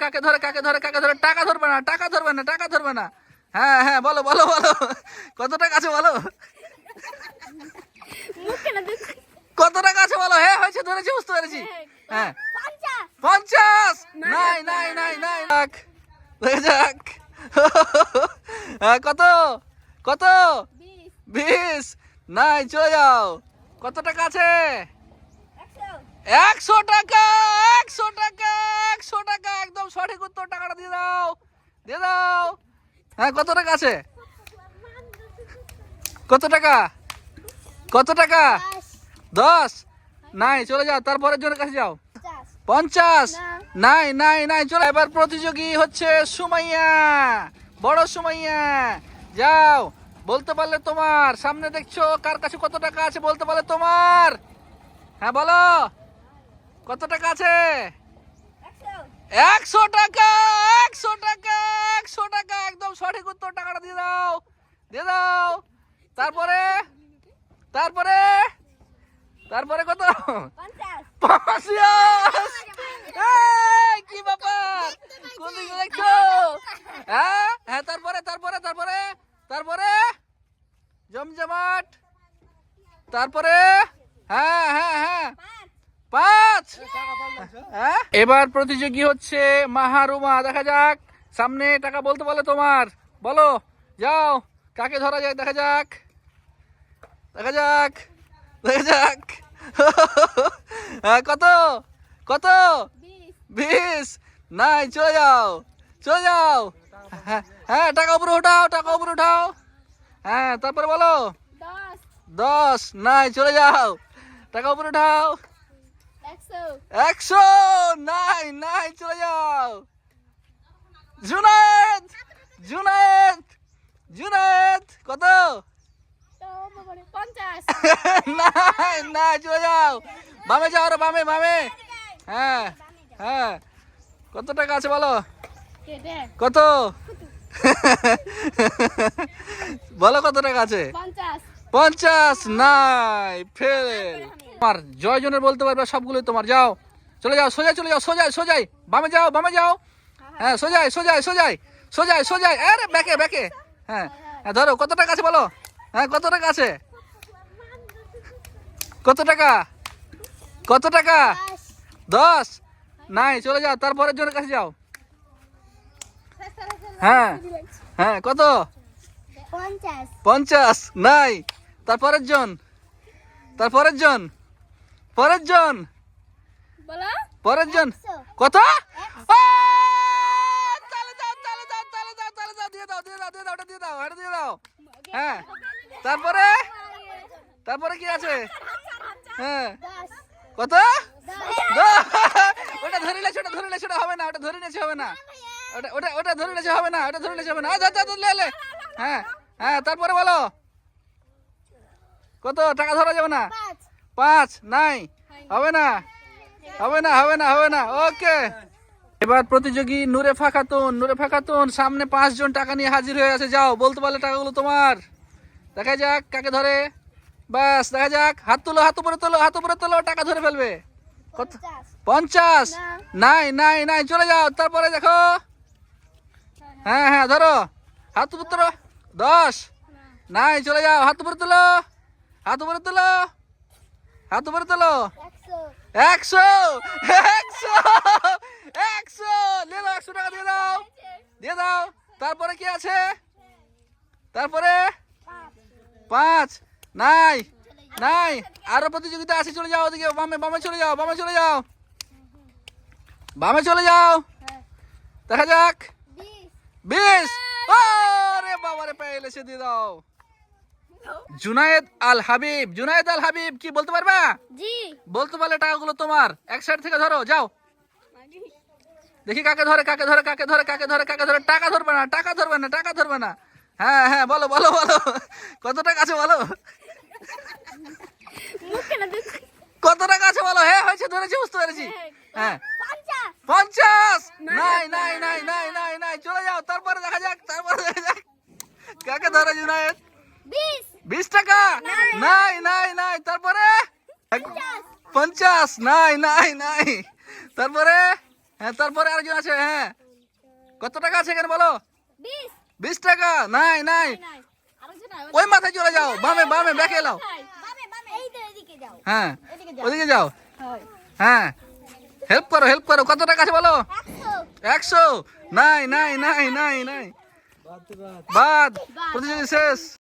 কাকে ধরে কাকে ধরে কাকে ধরে টাকা ধরবে না টাকা ধরবে না টাকা ধরবে না। হ্যাঁ হ্যাঁ বলো বলো বলো কত টাকা আছে বলো, কত টাকা আছে বলো। হ্যাঁ হয়েছে, ধরেছি, বুঝতে পেরেছি। হ্যাঁ 50। নাই নাই নাই নাই দেখে যাক হ্যাঁ কত কত 20। নাই চলে যাও। কত টাকা আছে? 100 টাকা 100 টাকা 100 টাকা একদম সঠিক উত্তর। টাকাটা দিয়ে দাও দিয়ে দাও। হ্যাঁ কত টাকা আছে? কত টাকা কত টাকা? 10। নাই চলে যাও, তারপরের জনের কাছে যাও। 50। নাই নাই নাই চলে। এবার প্রতিযোগী হচ্ছে সুমাইয়া, বড় সুমাইয়া। যাও, বলতে পারলে তোমার সামনে দেখছো কার কাছে কত টাকা আছে, বলতে পারলে তোমার। হ্যাঁ বলো কত টাকা আছে? 100 টাকা 100 টাকা 100 টাকা একদম সঠিক উত্তর। টাকাটা দিয়ে দাও দিয়ে দাও। তারপরে তারপরে তারপরে কত? 50। কি ব্যাপার, কোন দিকে দেখছো? হ্যাঁ হ্যাঁ তারপরে তারপরে তারপরে তারপরে জমজমাট। তারপরে হ্যাঁ হ্যাঁ হ্যাঁ 5। এবার প্রতিযোগী হচ্ছে মাহারুমা। দেখা যাক সামনে টাকা বলতে পারলে তোমার, বলো। যাও, কাকে ধরা যায় দেখা যাক দেখা যাক দেখা যাক কত কত? 20। নাই চলে যাও চলে যাও। হ্যাঁ হ্যাঁ টাকা উপরে উঠাও টাকা উপরে উঠাও। হ্যাঁ তারপরে বলো 10। নাই চলে যাও, টাকা উপরে উঠাও। 100। নাই নাই চলে যাও। জুনায়েদ জুনায়েদ জুনায়েদ কত? 50। নাই নাই চলে যাও, বামে যাও, আরো বামে বামে। হ্যাঁ হ্যাঁ কত টাকা আছে বলো, কত? বলো কত টাকা আছে? 50। নাই ফেল। তোমার জয়জনের বলতে পারবে সবগুলোই তোমার। যাও চলে যাও, সোজাই চলে যাও, সোজাই সোজাই, বামে যাও বামে যাও। হ্যাঁ সোজাই সোজাই সোজাই সোজাই সোজাই, আরে ব্যাকে ব্যাকে। হ্যাঁ হ্যাঁ ধরো কত টাকা আছে বলো। হ্যাঁ কত টাকা আছে? কত টাকা কত টাকা? 10। নাই চলে যাও, তারপরের জনের কাছে যাও। হ্যাঁ হ্যাঁ কত? 50। নাই তারপরের জন, তারপরের জন, পরের জন, পরের জন কত? তালে দাও তালে দাও তালে দাও তালে দাও, দিয়ে দাও দিয়ে দাও দিয়ে দাও, ওটা দিয়ে দাও ওটা দিয়ে দাও। হ্যাঁ তারপরে তারপরে কি আছে? হ্যাঁ কত? ওটা ধরে নিয়েছে, ওটা ধরে নিয়েছে, ওটা হবে না, ওটা ধরে নিয়েছে হবে না, ওটা ওটা ওটা ধরে নিয়েছে হবে না, ওটা ধরে নিয়েছে হবে না। হ্যাঁ হ্যাঁ তারপরে বলো কত টাকা ধরা যাবে না? 5। নাই হবে না হবে না হবে না হবে না। ওকে, এবার প্রতিযোগী নুরেফা খাতুন। নুরেফা খাতুন সামনে 5 জন টাকা নিয়ে হাজির হয়ে আছে। যাও, বলতে পারলে টাকাগুলো তোমার। দেখা যাক কাকে ধরে। বাস দেখা যাক, হাত তুলো, হাত উপরে তোলো, হাত উপরে তোলো, টাকা ধরে ফেলবে। কত? 50। নাই নাই নাই চলে যাও, তারপরে দেখো। হ্যাঁ হ্যাঁ ধরো, হাত উপরে তোলো। 10। নাই চলে যাও, হাত উপরে তোলো, হাত উপরে তোলো, হাত উপরে তোলো। 100 100 100 দিয়ে দাও, 100 টাকা দিয়ে দাও দিয়ে দাও। তারপরে কি আছে? তারপরে 5। নাই নাই আরো প্রতিযোগিতা আছে, চলে যাও ওদিকে, বামে বামে চলে যাও, বামে চলে যাও, বামে চলে যাও। দেখা যাক 20। আরে বাবারে পেয়েছে, দিয়ে দাও। জুনায়েদ আল হাবিব। জুনায়েদ আল হাবিব কি বলতে পারবা? জি। বলতে পারলে টাকাগুলো তোমার। এক সাইড থেকে ধরো, যাও দেখি কাকে ধরে কাকে ধরে কাকে ধরে কাকে ধরে কাকে ধরে। টাকা ধরবে না টাকা ধরবে না টাকা ধরবে না। হ্যাঁ হ্যাঁ বলো বলো বলো কত টাকা আছে বলো, কত টাকা আছে বলো। হ্যাঁ হয়েছে, ধরেছি, বুঝতে পেরেছি। হ্যাঁ 50। নাই নাই নাই নাই নাই নাই চলে যাও, তারপরে দেখা যাক তারপরে দেখা যাক কাকে ধরে। জুনায়েদ 20 টাকা। নাই নাই নাই তারপরে 50। নাই নাই নাই তারপরে হ্যাঁ তারপরে আরেকজন আছে। হ্যাঁ কত টাকা আছে এখানে বলো? 20 টাকা। নাই নাই, ওই মাথায় চলে যাও, বামে বামে ব্যাকে এলাও। হ্যাঁ ওদিকে যাও। হ্যাঁ হেল্প করো, হেল্প করো। কত টাকা আছে বলো? 100। নাই নাই নাই নাই নাই, বাদ। প্রতিযোগী শেষ।